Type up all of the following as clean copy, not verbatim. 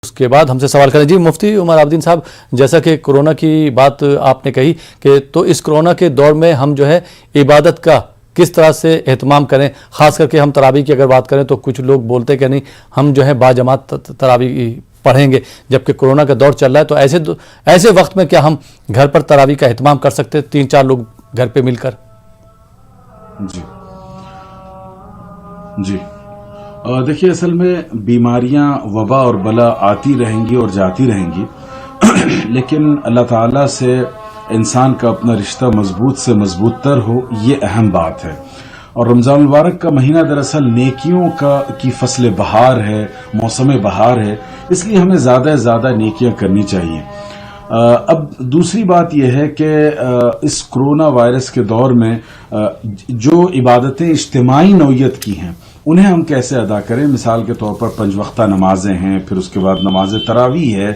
اس کے بعد ہم سے سوال کریں. جی مفتی عمر عابدین صاحب، جیسا کہ کورونا کی بات آپ نے کہی کہ تو اس کورونا کے دور میں ہم جو ہے عبادت کا کس طرح سے اہتمام کریں، خاص کر کے ہم تراویح کی اگر بات کریں تو کچھ لوگ بولتے کہ نہیں ہم جو ہے باجماعت تراویح پڑھیں گے، جبکہ کورونا کا دور چل رہا ہے. تو ایسے وقت میں کیا ہم گھر پر تراویح کا اہتمام کر سکتے ہیں 3-4 لوگ گھر پہ مل کر؟ جی دیکھیے، اصل میں بیماریاں وبا اور بلا آتی رہیں گی اور جاتی رہیں گی لیکن اللہ تعالیٰ سے انسان کا اپنا رشتہ مضبوط سے مضبوط تر ہو، یہ اہم بات ہے. اور رمضان المبارک کا مہینہ دراصل نیکیوں کی فصل بہار ہے، موسم بہار ہے، اس لیے ہمیں زیادہ سے زیادہ نیکیاں کرنی چاہیے. اب دوسری بات یہ ہے کہ اس کرونا وائرس کے دور میں جو عبادتیں اجتماعی نوعیت کی ہیں انہیں ہم کیسے ادا کریں. مثال کے طور پر 5 وقتہ نمازیں ہیں، پھر اس کے بعد نماز تراویح ہے،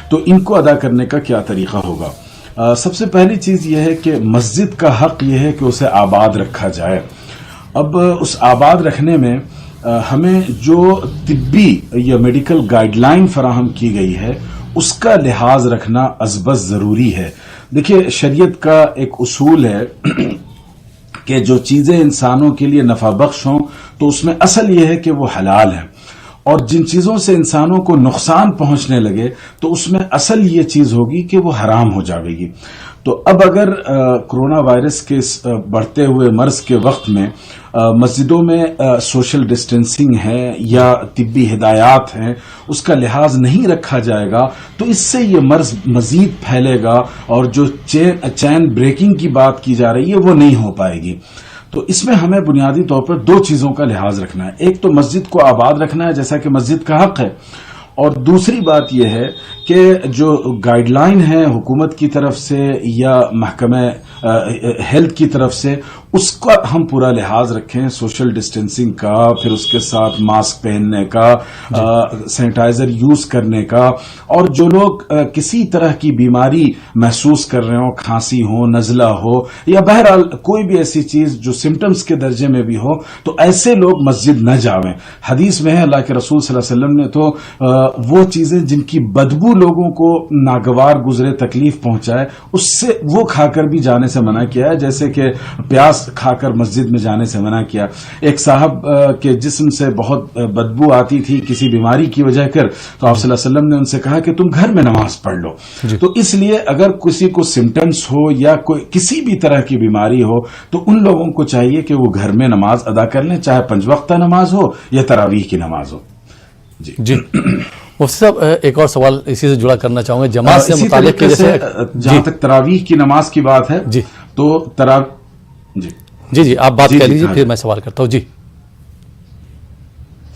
تو ان کو ادا کرنے کا کیا طریقہ ہوگا؟ سب سے پہلی چیز یہ ہے کہ مسجد کا حق یہ ہے کہ اسے آباد رکھا جائے. اب اس آباد رکھنے میں ہمیں جو طبی یا میڈیکل گائیڈ لائن فراہم کی گئی ہے اس کا لحاظ رکھنا ازبز ضروری ہے. دیکھیے، شریعت کا ایک اصول ہے کہ جو چیزیں انسانوں کے لیے نفع بخش ہوں تو اس میں اصل یہ ہے کہ وہ حلال ہیں، اور جن چیزوں سے انسانوں کو نقصان پہنچنے لگے تو اس میں اصل یہ چیز ہوگی کہ وہ حرام ہو جائے گی. تو اب اگر کرونا وائرس کے بڑھتے ہوئے مرض کے وقت میں مسجدوں میں سوشل ڈسٹینسنگ ہے یا طبی ہدایات ہیں، اس کا لحاظ نہیں رکھا جائے گا تو اس سے یہ مرض مزید پھیلے گا، اور جو چین بریکنگ کی بات کی جا رہی ہے وہ نہیں ہو پائے گی. تو اس میں ہمیں بنیادی طور پر 2 چیزوں کا لحاظ رکھنا ہے. ایک تو مسجد کو آباد رکھنا ہے جیسا کہ مسجد کا حق ہے، اور دوسری بات یہ ہے کہ جو گائیڈ لائن ہے حکومت کی طرف سے یا محکمہ ہیلتھ کی طرف سے، اس کا ہم پورا لحاظ رکھیں، سوشل ڈسٹینسنگ کا، پھر اس کے ساتھ ماسک پہننے کا، سینیٹائزر یوز کرنے کا. اور جو لوگ کسی طرح کی بیماری محسوس کر رہے ہوں، کھانسی ہو، نزلہ ہو، یا بہرحال کوئی بھی ایسی چیز جو سمٹمز کے درجے میں بھی ہو، تو ایسے لوگ مسجد نہ جاویں. حدیث میں ہے اللہ کے رسول صلی اللہ علیہ وسلم نے تو وہ چیزیں جن کی بدبو لوگوں کو ناگوار گزرے، تکلیف پہنچائے، اس سے وہ کھا کر بھی جانے سے منع کیا ہے، جیسے کہ پیاز کھا کر مسجد میں جانے سے منع کیا. ایک صاحب کے جسم سے بہت بدبو آتی تھی کسی بیماری کی وجہ کر، تو آپ صلی اللہ علیہ وسلم نے ان سے کہا کہ تم گھر میں نماز پڑھ لو. تو اس لیے اگر کسی کو سمٹمز ہو یا کوئی کسی بھی طرح کی بیماری ہو تو ان لوگوں کو چاہیے کہ وہ گھر میں نماز ادا کر لیں، چاہے 5 وقتہ نماز ہو یا تراویح کی نماز ہو. جی مفتی صاحب، ایک اور سوال اسی سے جڑا کرنا چاہوں گا جماعت سے متعلق، جیسے جہاں تک تراویح کی نماز کی بات ہے تو جی آپ بات کر لیجیے، پھر میں سوال کرتا ہوں. جی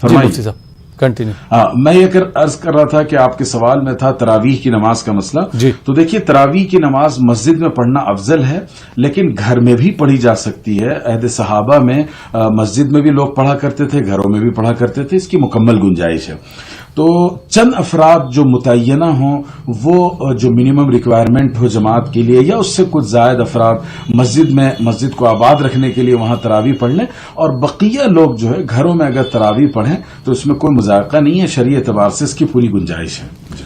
مفتی صاحب کنٹینیو. میں یہ عرض کر رہا تھا کہ آپ کے سوال میں تھا تراویح کی نماز کا مسئلہ. تو دیکھیے، تراویح کی نماز مسجد میں پڑھنا افضل ہے، لیکن گھر میں بھی پڑھی جا سکتی ہے. عہد صحابہ میں مسجد میں بھی لوگ پڑھا کرتے تھے، گھروں میں بھی پڑھا کرتے تھے، اس کی مکمل گنجائش ہے. تو چند افراد جو متعینہ ہوں، وہ جو منیمم ریکوائرمنٹ ہو جماعت کے لیے، یا اس سے کچھ زائد افراد مسجد کو آباد رکھنے کے لیے وہاں تراویح پڑھ لیں، اور بقیہ لوگ جو ہے گھروں میں اگر تراویح پڑھیں تو اس میں کوئی مذائقہ نہیں ہے. شرعی اعتبار سے اس کی پوری گنجائش ہے.